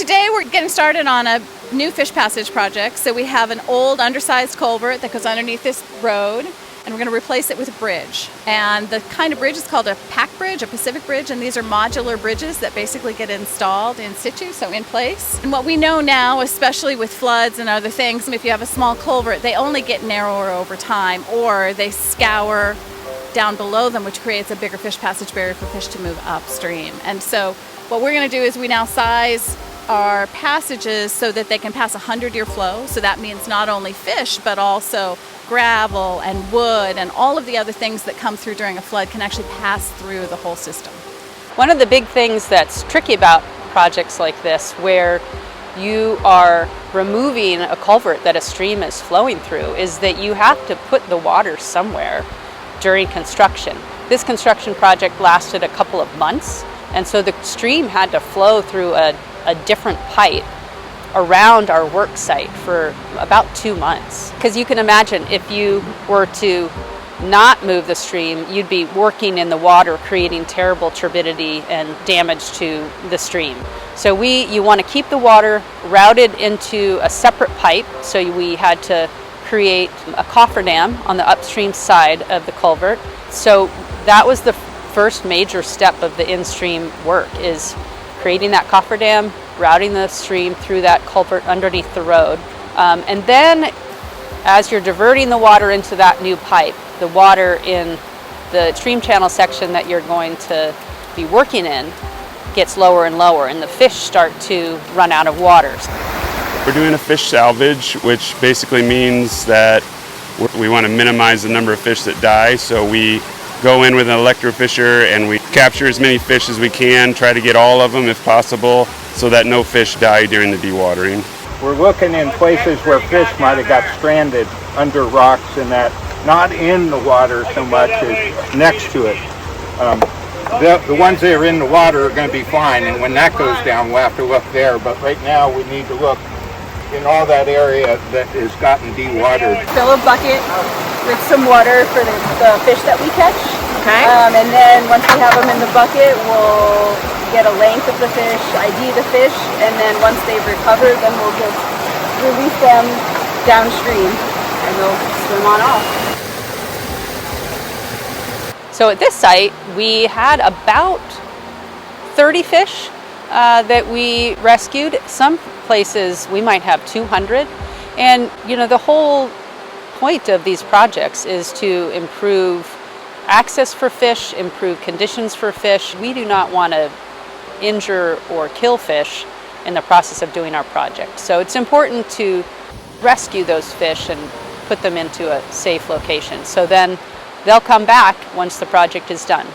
today we're getting started on a new fish passage project. So we have an old undersized culvert that goes underneath this road, and we're going to replace it with a bridge. And the kind of bridge is called a pack bridge, a Pacific bridge, and these are modular bridges that basically get installed in situ, so in place. And what we know now, especially with floods and other things, if you have a small culvert, they only get narrower over time, or they scour down below them, which creates a bigger fish passage barrier for fish to move upstream. And so what we're going to do is we now size our passages so that they can pass a 100-year flow. So that means not only fish, but also gravel and wood and all of the other things that come through during a flood can actually pass through the whole system. One of the big things that's tricky about projects like this, where you are removing a culvert that a stream is flowing through, is that you have to put the water somewhere during construction. This construction project lasted a couple of months, and so the stream had to flow through a different pipe around our work site for about 2 months. Because you can imagine, if you were to not move the stream, you'd be working in the water, creating terrible turbidity and damage to the stream. So you want to keep the water routed into a separate pipe, so we had to create a cofferdam on the upstream side of the culvert. So that was the first major step of the in-stream work, is creating that cofferdam, routing the stream through that culvert underneath the road. And then as you're diverting the water into that new pipe, the water in the stream channel section that you're going to be working in gets lower and lower, and the fish start to run out of water. We're doing a fish salvage, which basically means that we want to minimize the number of fish that die. So we go in with an electrofisher and we capture as many fish as we can, try to get all of them if possible, so that no fish die during the dewatering. We're looking in places where fish might have got stranded under rocks, and that not in the water so much as next to it. The ones that are in the water are going to be fine, and when that goes down we'll have to look there, but right now we need to look in all that area that has gotten dewatered. Fill a bucket with some water for the fish that we catch. Okay. And then once we have them in the bucket, we'll get a length of the fish, ID the fish, and then once they've recovered, then we'll just release them downstream and they'll swim on off. So at this site, we had about 30 fish that we rescued. Some places we might have 200. And the whole point of these projects is to improve access for fish, improve conditions for fish. We do not want to injure or kill fish in the process of doing our project. So it's important to rescue those fish and put them into a safe location. So then they'll come back once the project is done.